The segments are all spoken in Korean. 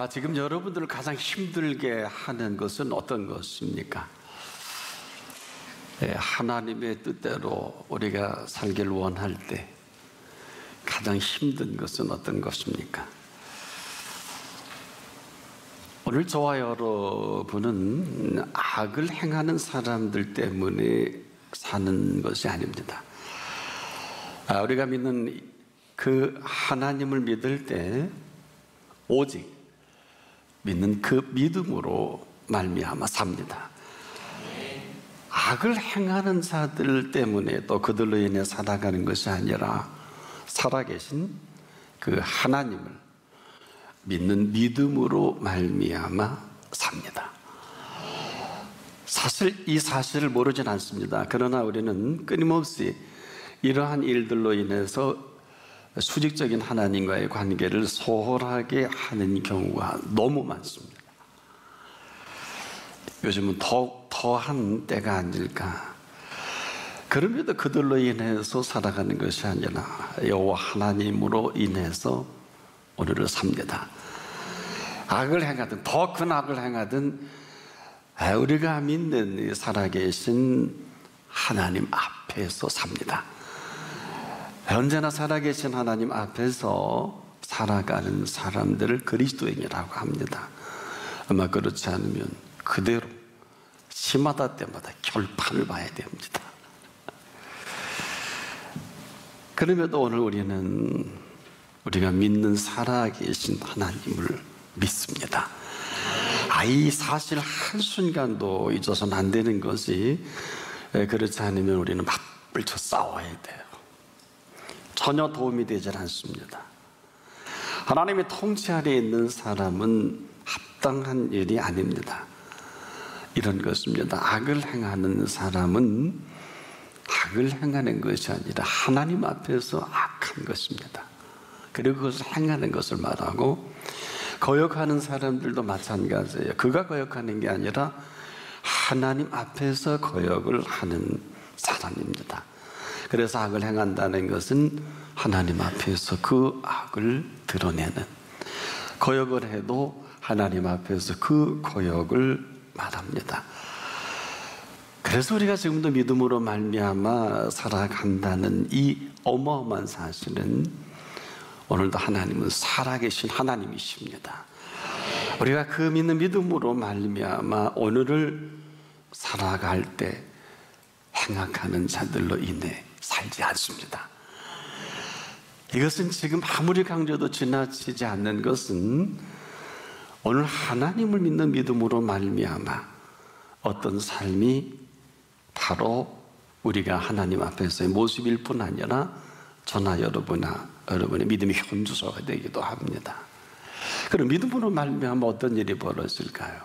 지금 여러분들을 가장 힘들게 하는 것은 어떤 것입니까? 하나님의 뜻대로 우리가 살기를 원할 때 가장 힘든 것은 어떤 것입니까? 오늘 저와 여러분은 악을 행하는 사람들 때문에 사는 것이 아닙니다. 우리가 믿는 그 하나님을 믿을 때 오직 믿는 그 믿음으로 말미암아 삽니다. 악을 행하는 자들 때문에 또 그들로 인해 살아가는 것이 아니라 살아계신 그 하나님을 믿는 믿음으로 말미암아 삽니다. 사실 이 사실을 모르진 않습니다. 그러나 우리는 끊임없이 이러한 일들로 인해서 수직적인 하나님과의 관계를 소홀하게 하는 경우가 너무 많습니다. 요즘은 더한 때가 아닐까. 그럼에도 그들로 인해서 살아가는 것이 아니라 여호와 하나님으로 인해서 오늘을 삽니다. 악을 행하든 더 큰 악을 행하든 우리가 믿는 살아계신 하나님 앞에서 삽니다. 언제나 살아계신 하나님 앞에서 살아가는 사람들을 그리스도인이라고 합니다. 아마 그렇지 않으면 그대로 시마다 때마다 결판을 봐야 됩니다. 그럼에도 오늘 우리가 믿는 살아계신 하나님을 믿습니다. 이 사실 한순간도 잊어서는 안 되는 것이, 그렇지 않으면 우리는 맞불쳐 싸워야 돼요. 전혀 도움이 되질 않습니다. 하나님의 통치 아래에 있는 사람은 합당한 일이 아닙니다. 이런 것입니다. 악을 행하는 사람은 악을 행하는 것이 아니라 하나님 앞에서 악한 것입니다. 그리고 그것을 행하는 것을 말하고, 거역하는 사람들도 마찬가지예요. 그가 거역하는 게 아니라 하나님 앞에서 거역을 하는 사람입니다. 그래서 악을 행한다는 것은 하나님 앞에서 그 악을 드러내는, 거역을 해도 하나님 앞에서 그 거역을 말합니다. 그래서 우리가 지금도 믿음으로 말미암아 살아간다는 이 어마어마한 사실은, 오늘도 하나님은 살아계신 하나님이십니다. 우리가 그 믿는 믿음으로 말미암아 오늘을 살아갈 때 행악하는 자들로 인해 살지 않습니다. 이것은 지금 아무리 강조도 지나치지 않는 것은, 오늘 하나님을 믿는 믿음으로 말미암아 어떤 삶이 바로 우리가 하나님 앞에서의 모습일 뿐 아니라 저나 여러분의 믿음의 현주소가 되기도 합니다. 그럼 믿음으로 말미암아 어떤 일이 벌어질까요?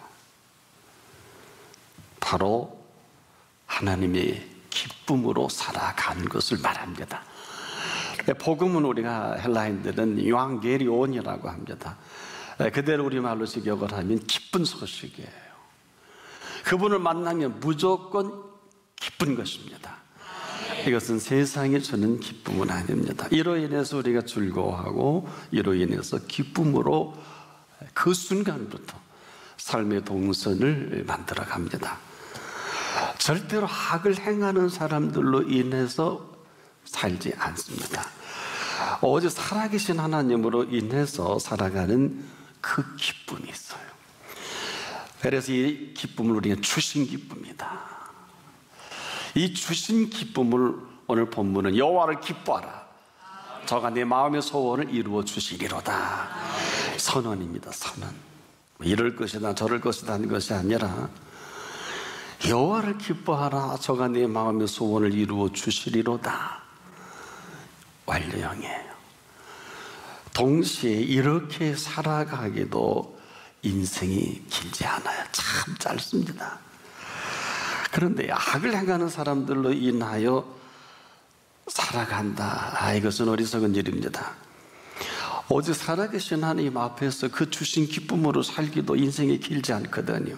바로 하나님의 기쁨으로 살아가는 것을 말합니다. 복음은 우리가 헬라인들은 유앙게리온이라고 합니다. 그대로 우리말로 직역을 하면 기쁜 소식이에요. 그분을 만나면 무조건 기쁜 것입니다. 이것은 세상이 주는 기쁨은 아닙니다. 이로 인해서 우리가 즐거워하고, 이로 인해서 기쁨으로 그 순간부터 삶의 동선을 만들어 갑니다. 절대로 악을 행하는 사람들로 인해서 살지 않습니다. 오직 살아계신 하나님으로 인해서 살아가는 그 기쁨이 있어요. 그래서 이 기쁨을 우리가 주신 기쁨이다. 이 주신 기쁨을 오늘 본문은 여호와를 기뻐하라, 저가 내 마음의 소원을 이루어 주시리로다. 선언입니다. 선언. 이럴 것이다 저럴 것이다 하는 것이 아니라, 여호와를 기뻐하라, 저가 내 마음의 소원을 이루어 주시리로다. 완료형이에요. 동시에 이렇게 살아가기도 인생이 길지 않아요. 참 짧습니다. 그런데 악을 행하는 사람들로 인하여 살아간다, 이것은 어리석은 일입니다. 오직 살아계신 하나님 앞에서 그 주신 기쁨으로 살기도 인생이 길지 않거든요.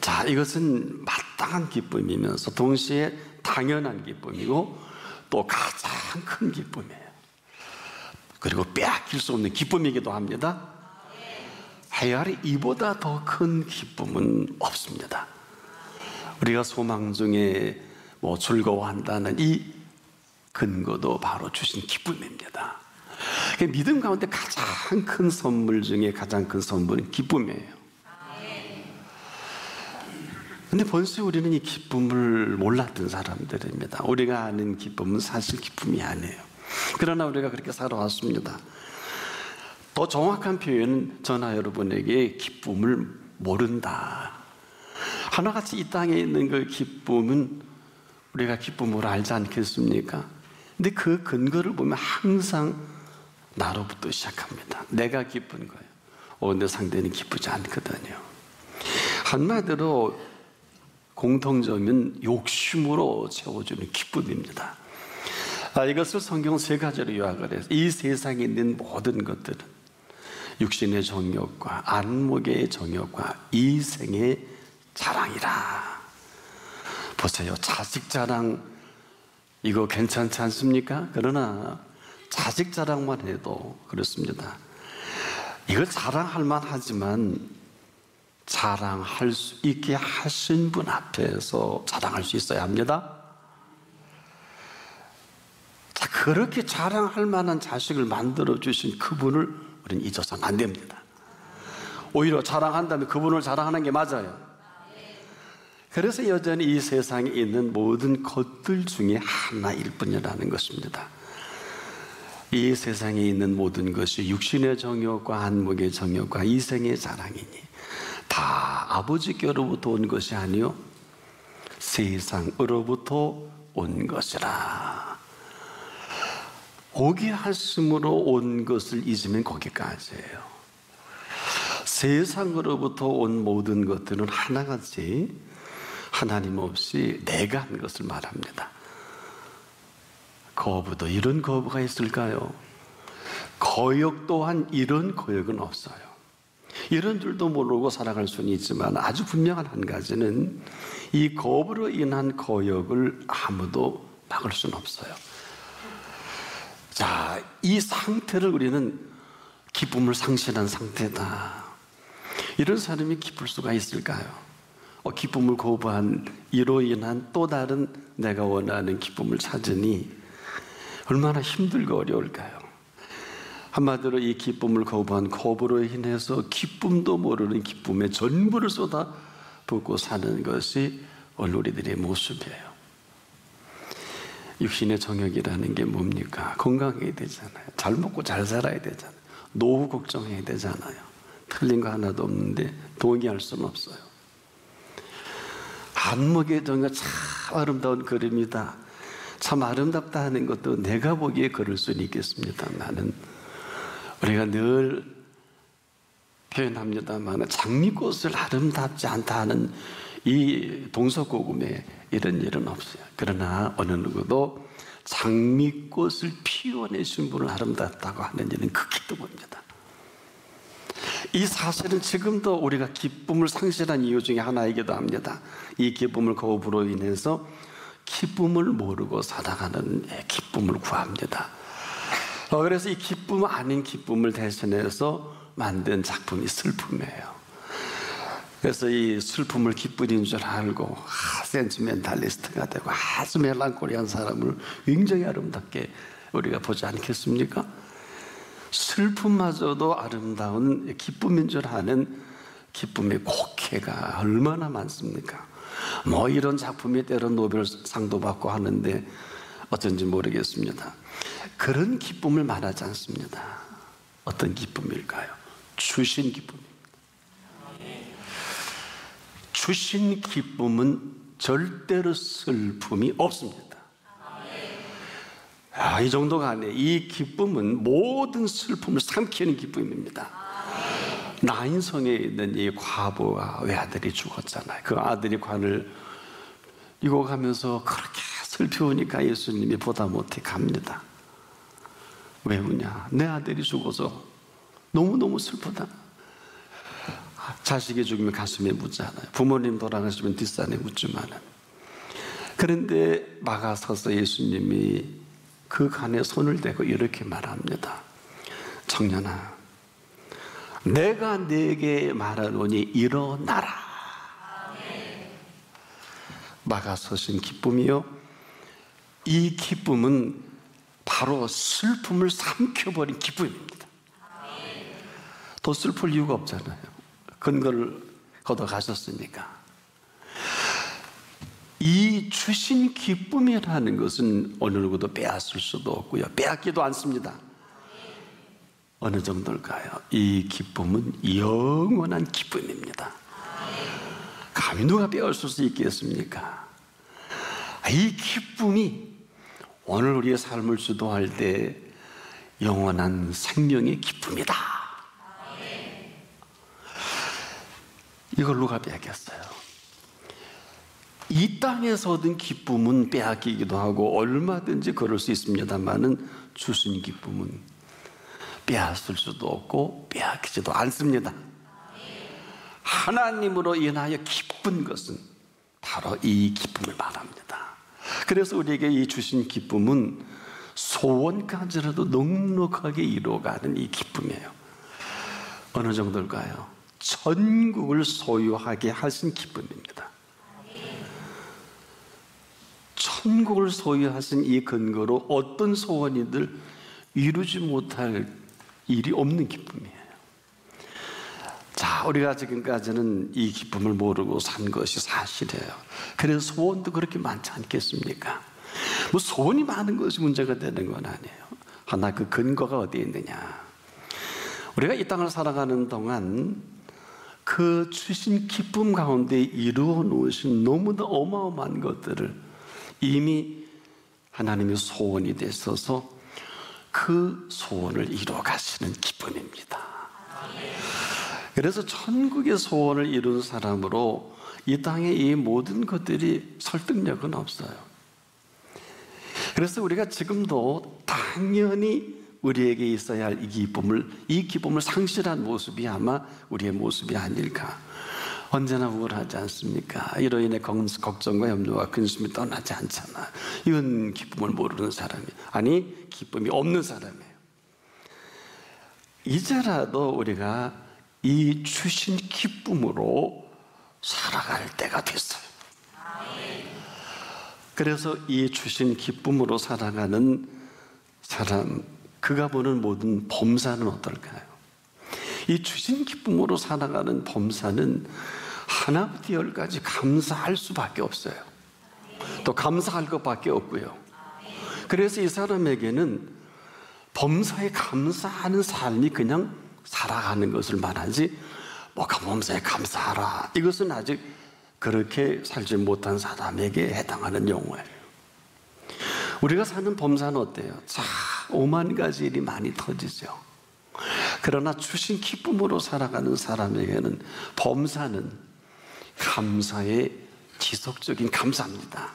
자, 이것은 마땅한 기쁨이면서 동시에 당연한 기쁨이고, 또 가장 큰 기쁨이에요. 그리고 빼앗길 수 없는 기쁨이기도 합니다. 헤아리 이보다 더 큰 기쁨은 없습니다. 우리가 소망 중에 즐거워한다는 이 근거도 바로 주신 기쁨입니다. 믿음 가운데 가장 큰 선물 중에 가장 큰 선물은 기쁨이에요. 근데 벌써 우리는 이 기쁨을 몰랐던 사람들입니다. 우리가 아는 기쁨은 사실 기쁨이 아니에요. 그러나 우리가 그렇게 살아왔습니다. 더 정확한 표현은 저나 여러분에게 기쁨을 모른다. 하나같이 이 땅에 있는 그 기쁨은 우리가 기쁨으로 알지 않겠습니까? 근데 그 근거를 보면 항상 나로부터 시작합니다. 내가 기쁜 거예요. 내 상대는 기쁘지 않거든요. 한마디로 공통점은 욕심으로 채워주는 기쁨입니다. 이것을 성경 세 가지로 요약을 해서 이 세상에 있는 모든 것들은 육신의 정욕과 안목의 정욕과 이생의 자랑이라. 보세요. 자식 자랑 이거 괜찮지 않습니까? 그러나 자식 자랑만 해도 그렇습니다. 이거 자랑할 만하지만 자랑할 수 있게 하신 분 앞에서 자랑할 수 있어야 합니다. 자, 그렇게 자랑할 만한 자식을 만들어 주신 그분을 우리는 잊어서는 안 됩니다. 오히려 자랑한다면 그분을 자랑하는 게 맞아요. 그래서 여전히 이 세상에 있는 모든 것들 중에 하나일 뿐이라는 것입니다. 이 세상에 있는 모든 것이 육신의 정욕과 안목의 정욕과 이생의 자랑이니 다 아버지께로부터 온 것이 아니요 세상으로부터 온 것이라. 오게 하심으로 온 것을 잊으면 거기까지예요. 세상으로부터 온 모든 것들은 하나같이 하나님 없이 내가 한 것을 말합니다. 거부도 이런 거부가 있을까요? 거역 또한 이런 거역은 없어요. 이런 줄도 모르고 살아갈 수는 있지만 아주 분명한 한 가지는 이 거부로 인한 거역을 아무도 막을 수는 없어요. 자, 이 상태를 우리는 기쁨을 상실한 상태다. 이런 사람이 기쁠 수가 있을까요? 기쁨을 거부한 이로 인한 또 다른 내가 원하는 기쁨을 찾으니 얼마나 힘들고 어려울까요? 한마디로 이 기쁨을 거부한 거부로 인해서 기쁨도 모르는 기쁨에 전부를 쏟아붓고 사는 것이 오늘 우리들의 모습이에요. 육신의 정욕이라는 게 뭡니까? 건강해야 되잖아요. 잘 먹고 잘 살아야 되잖아요. 노후 걱정해야 되잖아요. 틀린 거 하나도 없는데 동의할 수는 없어요. 안목의 정욕 참 아름다운 그림이다. 참 아름답다 하는 것도 내가 보기에 그럴 수는 있겠습니다만은 우리가 늘 표현합니다만 장미꽃을 아름답지 않다 하는 이 동서고금에 이런 일은 없어요. 그러나 어느 누구도 장미꽃을 피워내신 분을 아름답다고 하는 일은 극히 드뭅니다. 이 사실은 지금도 우리가 기쁨을 상실한 이유 중에 하나이기도 합니다. 이 기쁨을 거부로 인해서 기쁨을 모르고 살아가는 기쁨을 구합니다. 그래서 이 기쁨 아닌 기쁨을 대신해서 만든 작품이 슬픔이에요. 그래서 이 슬픔을 기쁨인 줄 알고 센티멘탈리스트가 되고 아주 멜랑콜리한 사람을 굉장히 아름답게 우리가 보지 않겠습니까? 슬픔마저도 아름다운 기쁨인 줄 아는 기쁨의 곡해가 얼마나 많습니까? 이런 작품이 때론 노벨상도 받고 하는데 어쩐지 모르겠습니다. 그런 기쁨을 말하지 않습니다. 어떤 기쁨일까요? 주신 기쁨입니다. 주신 기쁨은 절대로 슬픔이 없습니다. 이 정도가 아니에요. 이 기쁨은 모든 슬픔을 삼키는 기쁨입니다. 나인성에 있는 이 과부가 외아들이 죽었잖아요. 그 아들이 관을 익어가면서 그렇게 슬퍼하니까 예수님이 보다 못해 갑니다. 왜 우냐? 내 아들이 죽어서 너무너무 슬프다. 자식이 죽으면 가슴에 묻잖아요. 부모님 돌아가시면 뒷산에 묻지만은. 그런데 막아서서 예수님이 그 간에 손을 대고 이렇게 말합니다. 청년아, 내가 네게 말하노니 일어나라. 막아서신 기쁨이요, 이 기쁨은 바로 슬픔을 삼켜버린 기쁨입니다. 더 슬플 이유가 없잖아요. 근거를 걷어가셨으니까. 이 주신 기쁨이라는 것은 어느 누구도 빼앗을 수도 없고요, 빼앗기도 않습니다. 어느 정도일까요? 이 기쁨은 영원한 기쁨입니다. 감히 누가 빼앗을 수 있겠습니까? 이 기쁨이 오늘 우리의 삶을 주도할 때 영원한 생명의 기쁨이다. 이걸 누가 빼앗겼어요? 이 땅에서 얻은 기쁨은 빼앗기기도 하고 얼마든지 그럴 수 있습니다만은 주신 기쁨은 빼앗을 수도 없고 빼앗기지도 않습니다. 하나님으로 인하여 기쁜 것은 바로 이 기쁨을 말합니다. 그래서 우리에게 이 주신 기쁨은 소원까지라도 넉넉하게 이루어가는 이 기쁨이에요. 어느 정도일까요? 천국을 소유하게 하신 기쁨입니다. 천국을 소유하신 이 근거로 어떤 소원이들 이루지 못할 일이 없는 기쁨이에요. 자, 우리가 지금까지는 이 기쁨을 모르고 산 것이 사실이에요. 그래서 소원도 그렇게 많지 않겠습니까? 뭐 소원이 많은 것이 문제가 되는 건 아니에요. 하나 그 근거가 어디에 있느냐. 우리가 이 땅을 살아가는 동안 그 주신 기쁨 가운데 이루어 놓으신 너무나 어마어마한 것들을 이미 하나님의 소원이 되셔서 그 소원을 이루어 가시는 기쁨입니다. 그래서 천국의 소원을 이룬 사람으로 이 땅의 이 모든 것들이 설득력은 없어요. 그래서 우리가 지금도 당연히 우리에게 있어야 할 이 기쁨을 상실한 모습이 아마 우리의 모습이 아닐까. 언제나 우울하지 않습니까? 이로 인해 걱정과 염려와 근심이 떠나지 않잖아. 이건 기쁨을 모르는 사람이, 아니 기쁨이 없는 사람이에요. 이제라도 우리가 이 주신 기쁨으로 살아갈 때가 됐어요. 그래서 이 주신 기쁨으로 살아가는 사람, 그가 보는 모든 범사는 어떨까요? 이 주신 기쁨으로 살아가는 범사는 하나부터 열까지 감사할 수밖에 없어요. 또 감사할 것밖에 없고요. 그래서 이 사람에게는 범사에 감사하는 삶이 그냥 살아가는 것을 말하지, 뭐 범사에 감사하라, 이것은 아직 그렇게 살지 못한 사람에게 해당하는 용어예요. 우리가 사는 범사는 어때요? 자, 오만 가지 일이 많이 터지죠. 그러나 주신 기쁨으로 살아가는 사람에게는 범사는 감사의 지속적인 감사입니다.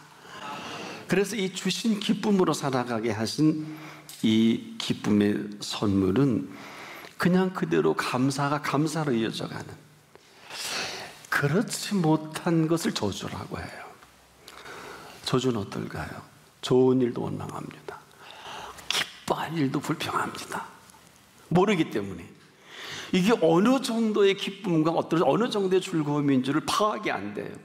그래서 이 주신 기쁨으로 살아가게 하신 이 기쁨의 선물은 그냥 그대로 감사가 감사로 이어져가는, 그렇지 못한 것을 저주라고 해요. 저주는 어떨까요? 좋은 일도 원망합니다. 기뻐할 일도 불평합니다. 모르기 때문에 이게 어느 정도의 기쁨과 어느 정도의 즐거움인지를 파악이 안 돼요.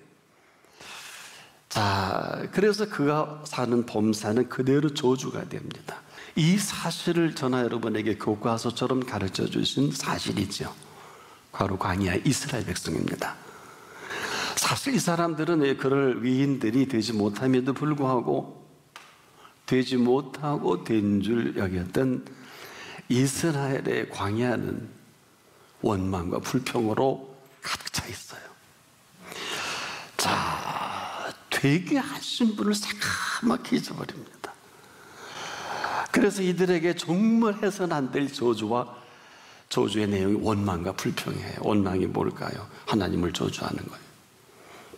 자, 그래서 그가 사는 범사는 그대로 저주가 됩니다. 이 사실을 저나 여러분에게 교과서처럼 가르쳐 주신 사실이죠. 바로 광야 이스라엘 백성입니다. 사실 이 사람들은 그럴 위인들이 되지 못함에도 불구하고 되지 못하고 된 줄 여겼던 이스라엘의 광야는 원망과 불평으로 가득 차 있어요. 자, 되게 하신 분을 새까맣게 잊어버립니다. 그래서 이들에게 정말 해서는 안 될 저주의 내용이 원망과 불평이에요. 원망이 뭘까요? 하나님을 저주하는 거예요.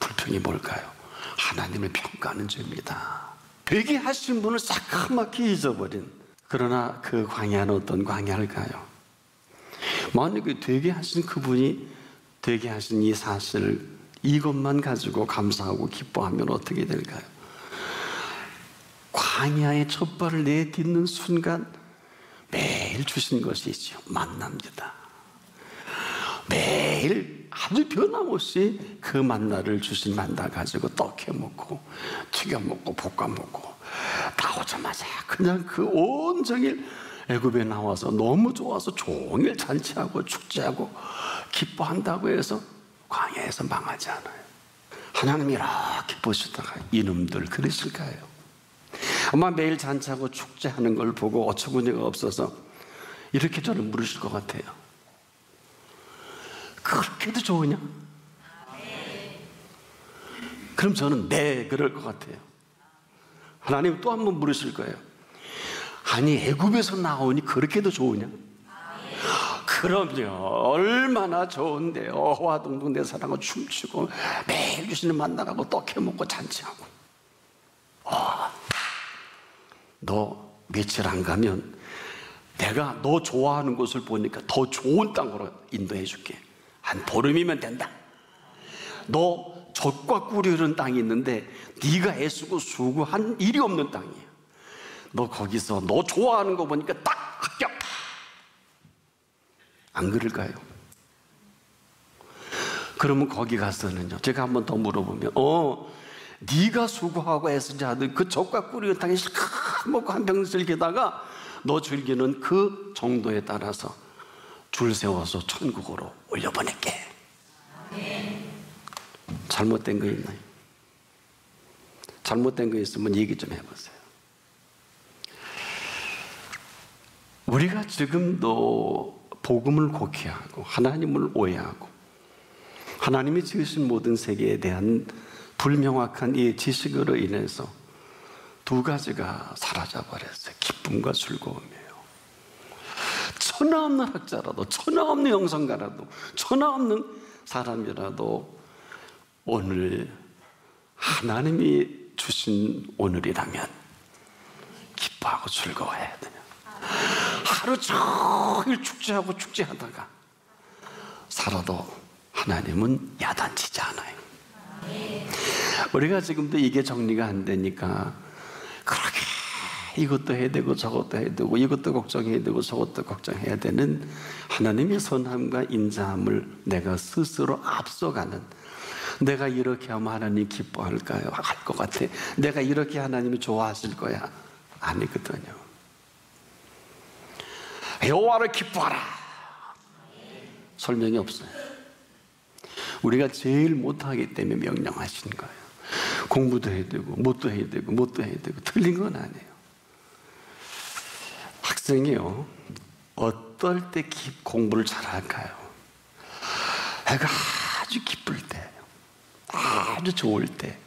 불평이 뭘까요? 하나님을 평가하는 죄입니다. 되게 하신 분을 새까맣게 잊어버린, 그러나 그 광야는 어떤 광야일까요? 만약에 되게 하신 그분이 되게 하신 이 사실을 이것만 가지고 감사하고 기뻐하면 어떻게 될까요? 광야의 첫 발을 내딛는 순간 매일 주신 것이죠. 만납니다. 매일 아주 변함없이 그 만나를 주신 만나 가지고 떡해 먹고 튀겨 먹고 볶아 먹고, 나오자마자 그냥 그 온종일 애굽에 나와서 너무 좋아서 종일 잔치하고 축제하고 기뻐한다고 해서 광야에서 망하지 않아요. 하나님이 이렇게 보시다가 이놈들 그러실까요? 아마 매일 잔치하고 축제하는 걸 보고 어처구니가 없어서 이렇게 저를 물으실 것 같아요. 그렇게도 좋으냐? 그럼 저는 네, 그럴 것 같아요. 하나님 또 한 번 물으실 거예요. 아니, 애굽에서 나오니 그렇게도 좋으냐? 그럼요. 얼마나 좋은데요. 어화동동 내 사랑하고 춤추고 매일 주시는 만나가고 떡해 먹고 잔치하고. 너 며칠 안 가면 내가 너 좋아하는 곳을 보니까 더 좋은 땅으로 인도해 줄게. 한 보름이면 된다. 너 젖과 꿀이 흐르는 땅이 있는데 네가 애쓰고 수고한 일이 없는 땅이야. 너 거기서 너 좋아하는 거 보니까 딱 합격. 안 그럴까요? 그러면 거기 가서는요, 제가 한 번 더 물어보면 네가 수고하고 애쓰지 않은 그 젖과 꿀이 흐르는 땅에 실컷 먹고 한 병 즐기다가 너 즐기는 그 정도에 따라서 줄 세워서 천국으로 올려보낼게. 잘못된 거 있나요? 잘못된 거 있으면 얘기 좀 해보세요. 우리가 지금도 복음을 곡해하고 하나님을 오해하고 하나님이 지으신 모든 세계에 대한 불명확한 이 지식으로 인해서 두 가지가 사라져버렸어요. 기쁨과 즐거움이에요. 천하 없는 학자라도, 천하 없는 영성가라도, 천하 없는 사람이라도 오늘 하나님이 주신 오늘이라면 기뻐하고 즐거워해야 돼요. 하루 종일 축제하고 축제하다가 살아도 하나님은 야단치지 않아요. 우리가 지금도 이게 정리가 안 되니까 그렇게 이것도 해야 되고 저것도 해야 되고 이것도 걱정해야 되고 저것도 걱정해야 되는 하나님의 선함과 인자함을 내가 스스로 앞서가는, 내가 이렇게 하면 하나님 기뻐할까요? 할 것 같아. 내가 이렇게 하나님이 좋아하실 거야? 아니거든요. 여호와를 기뻐하라. 설명이 없어요. 우리가 제일 못하기 때문에 명령하신 거예요. 공부도 해야 되고 뭣도 해야 되고 뭣도 해야 되고. 틀린 건 아니에요. 학생이요, 어떨 때 공부를 잘할까요? 애가 아주 기쁠 때, 아주 좋을 때.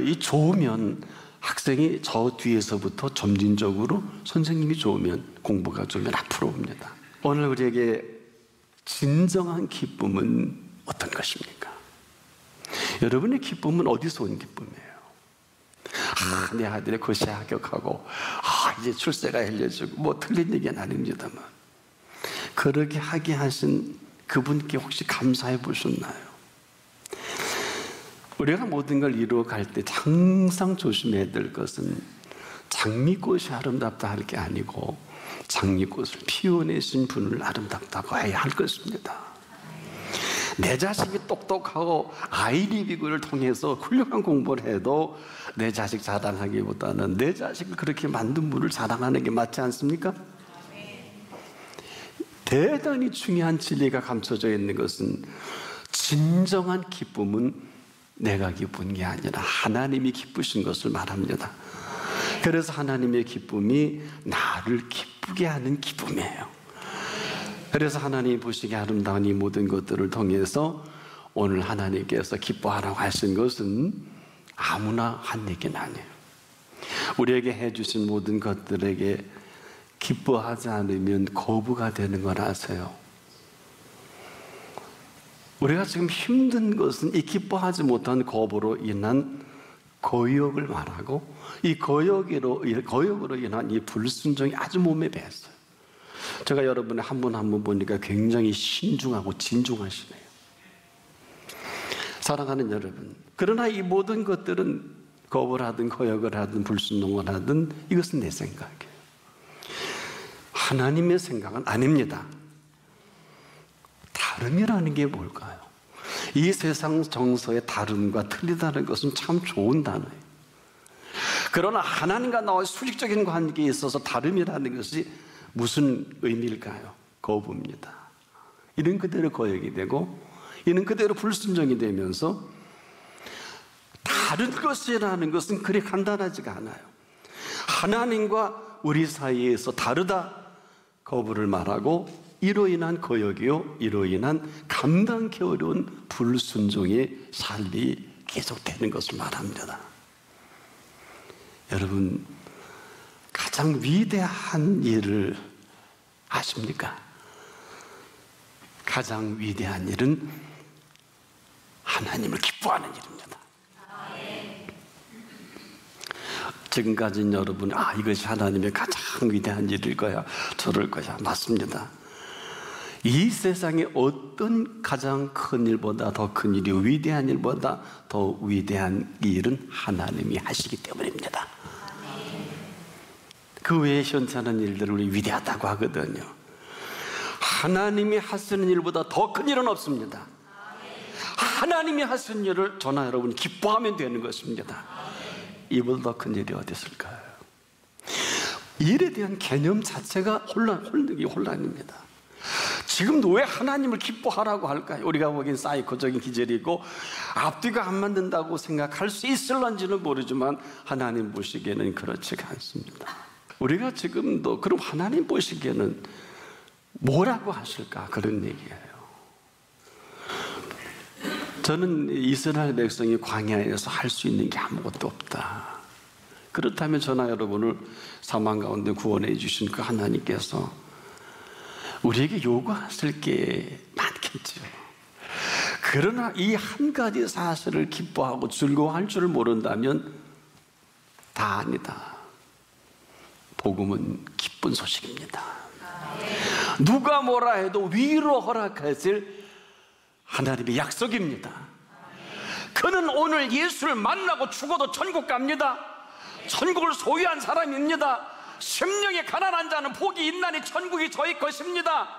이 좋으면 학생이 저 뒤에서부터 점진적으로 선생님이 좋으면, 공부가 좋으면 앞으로 옵니다. 오늘 우리에게 진정한 기쁨은 어떤 것입니까? 여러분의 기쁨은 어디서 온 기쁨이에요? 내 아들이 고시에 합격하고 이제 출세가 알려지고 뭐 틀린 얘기는 아닙니다만, 그렇게 하게 하신 그분께 혹시 감사해 보셨나요? 우리가 모든 걸 이루어갈 때 항상 조심해야 될 것은 장미꽃이 아름답다 할 게 아니고 장미꽃을 피워내신 분을 아름답다고 해야 할 것입니다. 내 자식이 똑똑하고 아이리비그를 통해서 훌륭한 공부를 해도 내 자식 자랑하기보다는 내 자식을 그렇게 만든 분을 자랑하는 게 맞지 않습니까? 대단히 중요한 진리가 감춰져 있는 것은, 진정한 기쁨은 내가 기쁜 게 아니라 하나님이 기쁘신 것을 말합니다. 그래서 하나님의 기쁨이 나를 기쁘게 하는 기쁨이에요. 그래서 하나님이 보시기에 아름다운 이 모든 것들을 통해서 오늘 하나님께서 기뻐하라고 하신 것은 아무나 한 얘기는 아니에요. 우리에게 해주신 모든 것들에게 기뻐하지 않으면 거부가 되는 걸 아세요? 우리가 지금 힘든 것은 이 기뻐하지 못한 거부로 인한 거역을 말하고, 이 거역으로 인한 이 불순종이 아주 몸에 배었어요. 제가 여러분의 한 분 한 분 보니까 굉장히 신중하고 진중하시네요. 사랑하는 여러분, 그러나 이 모든 것들은 거부를 하든 거역을 하든 불순종을 하든 이것은 내 생각이에요. 하나님의 생각은 아닙니다. 다름이라는 게 뭘까요? 이 세상 정서의 다름과 틀리다는 것은 참 좋은 단어예요. 그러나 하나님과 나와의 수직적인 관계에 있어서 다름이라는 것이 무슨 의미일까요? 거부입니다. 이는 그대로 거역이 되고 이는 그대로 불순종이 되면서 다른 것이라는 것은 그리 간단하지가 않아요. 하나님과 우리 사이에서 다르다 거부를 말하고 이로 인한 거역이요 이로 인한 감당하기 어려운 불순종의 삶이 계속되는 것을 말합니다. 여러분, 가장 위대한 일을 아십니까? 가장 위대한 일은 하나님을 기뻐하는 일입니다. 지금까지는 여러분, 이것이 하나님의 가장 위대한 일일 거야, 저럴 거야. 맞습니다. 이 세상에 어떤 가장 큰 일보다 더 큰 일이 위대한 일보다 더 위대한 일은 하나님이 하시기 때문입니다. 그 외에 현재하는 일들을 우리 위대하다고 하거든요. 하나님이 하시는 일보다 더 큰 일은 없습니다. 하나님이 하시는 일을 저나 여러분이 기뻐하면 되는 것입니다. 이보다 더 큰 일이 어디 있을까요? 일에 대한 개념 자체가 혼란입니다. 지금도 왜 하나님을 기뻐하라고 할까요? 우리가 보기엔 사이코적인 기절이고 앞뒤가 안 맞는다고 생각할 수 있을런지는 모르지만 하나님 보시기에는 그렇지가 않습니다. 우리가 지금도 그럼 하나님 보시기에는 뭐라고 하실까? 그런 얘기예요. 저는 이스라엘 백성이 광야에서 할 수 있는 게 아무것도 없다. 그렇다면 저나 여러분을 사망 가운데 구원해 주신 그 하나님께서 우리에게 요구하실 게 많겠죠. 그러나 이 한 가지 사실을 기뻐하고 즐거워할 줄을 모른다면 다 아니다. 복음은 기쁜 소식입니다. 누가 뭐라 해도 위로 허락하실 하나님의 약속입니다. 그는 오늘 예수를 만나고 죽어도 천국 갑니다. 천국을 소유한 사람입니다. 심령에 가난한 자는 복이 있나니 천국이 저희 것입니다.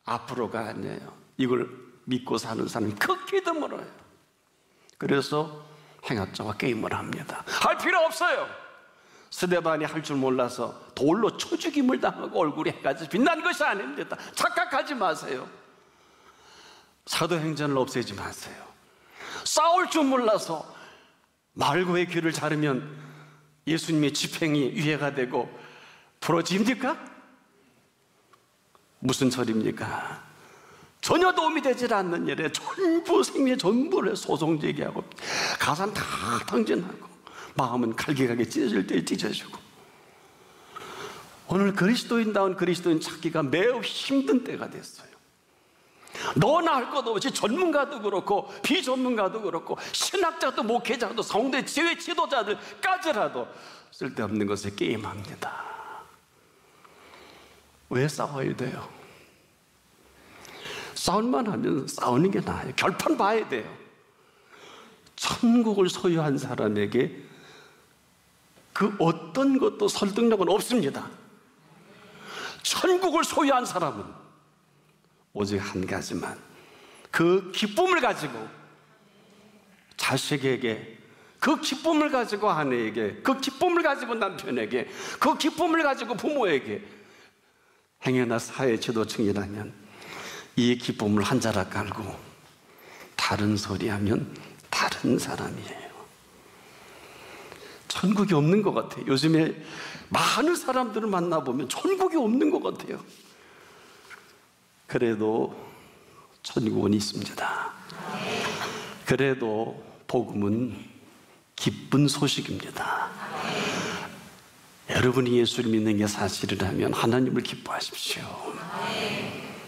앞으로가 아니에요. 이걸 믿고 사는 사람이 극히 드물어요. 그래서 행악자와 게임을 합니다. 할 필요 없어요. 스데반이 할 줄 몰라서 돌로 초죽임을 당하고 얼굴이 해까지 빛난 것이 아닙니다. 착각하지 마세요. 사도행전을 없애지 마세요. 싸울 줄 몰라서 말고의 귀를 자르면 예수님의 집행이 유해가 되고 부러집니까? 무슨 소리입니까? 전혀 도움이 되질 않는 일에 전부 생명의 전부를 소송 제기하고 가산 다 탕진하고 마음은 갈기갈기 찢어질 때 찢어지고 오늘 그리스도인다운 그리스도인 찾기가 매우 힘든 때가 됐어요. 너나 할 것 없이 전문가도 그렇고 비전문가도 그렇고 신학자도 목회자도 성대 지회 지도자들까지라도 쓸데없는 것에 게임합니다. 왜 싸워야 돼요? 싸울만 하면 싸우는 게 나아요. 결판 봐야 돼요. 천국을 소유한 사람에게 그 어떤 것도 설득력은 없습니다. 천국을 소유한 사람은 오직 한 가지만, 그 기쁨을 가지고 자식에게, 그 기쁨을 가지고 아내에게, 그 기쁨을 가지고 남편에게, 그 기쁨을 가지고 부모에게 행여나 사회 지도층이라면 이 기쁨을 한 자락 깔고 다른 소리 하면 다른 사람이에요. 천국이 없는 것 같아요. 요즘에 많은 사람들을 만나보면 천국이 없는 것 같아요. 그래도 천국은 있습니다. 그래도 복음은 기쁜 소식입니다. 여러분이 예수를 믿는 게 사실이라면 하나님을 기뻐하십시오.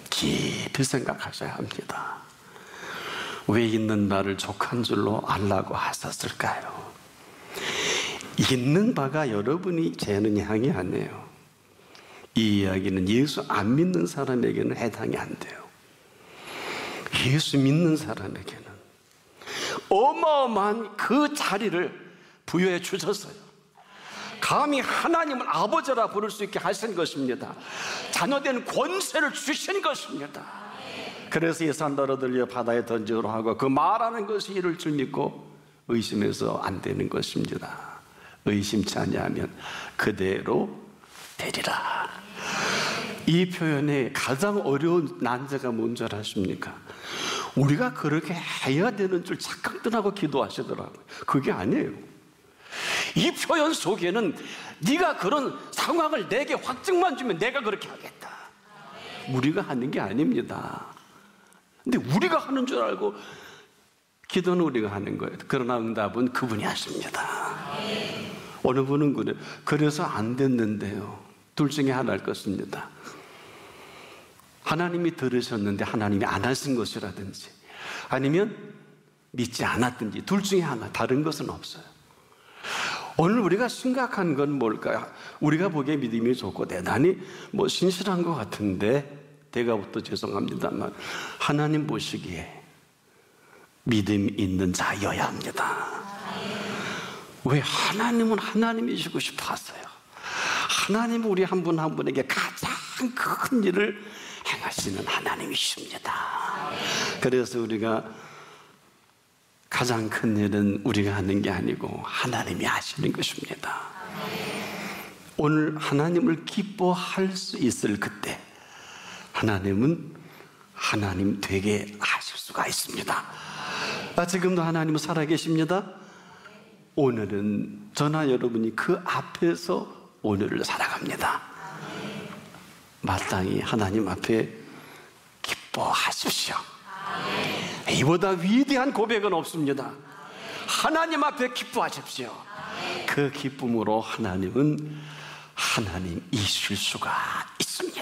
깊이 생각하셔야 합니다. 왜 있는 바를 족한 줄로 알라고 하셨을까요? 있는 바가 여러분이 재는 향이 아니에요. 이 이야기는 예수 안 믿는 사람에게는 해당이 안 돼요. 예수 믿는 사람에게는 어마어마한 그 자리를 부여해 주셨어요. 감히 하나님을 아버지라 부를 수 있게 하신 것입니다. 자녀된 권세를 주신 것입니다. 그래서 이 산더러 들려 바다에 던지도록 하고 그 말하는 것이 이를 줄 믿고 의심해서 안 되는 것입니다. 의심치 아니하면 그대로 되리라. 이 표현에 가장 어려운 난제가 뭔지 아십니까? 우리가 그렇게 해야 되는 줄 착각들하고 기도하시더라고요. 그게 아니에요. 이 표현 속에는 네가 그런 상황을 내게 확증만 주면 내가 그렇게 하겠다. 우리가 하는 게 아닙니다. 근데 우리가 하는 줄 알고 기도는 우리가 하는 거예요. 그러나 응답은 그분이 하십니다. 어느 분은 그래요. 그래서 안 됐는데요. 둘 중에 하나일 것입니다. 하나님이 들으셨는데 하나님이 안 하신 것이라든지 아니면 믿지 않았든지 둘 중에 하나, 다른 것은 없어요. 오늘 우리가 심각한 건 뭘까요? 우리가 보기에 믿음이 좋고 대단히 신실한 것 같은데 대가부터 죄송합니다만 하나님 보시기에 믿음이 있는 자여야 합니다. 왜? 하나님은 하나님이시고 싶어 하세요. 하나님은 우리 한 분 한 분에게 가장 큰 일을 행하시는 하나님이십니다. 그래서 우리가 가장 큰 일은 우리가 하는 게 아니고 하나님이 하시는 것입니다. 오늘 하나님을 기뻐할 수 있을 그때 하나님은 하나님 되게 하실 수가 있습니다. 지금도 하나님은 살아계십니다. 오늘은 저나 여러분이 그 앞에서 오늘을 살아갑니다. 마땅히 하나님 앞에 기뻐하십시오. 이보다 위대한 고백은 없습니다. 하나님 앞에 기뻐하십시오. 그 기쁨으로 하나님은 하나님이실 수가 있습니다.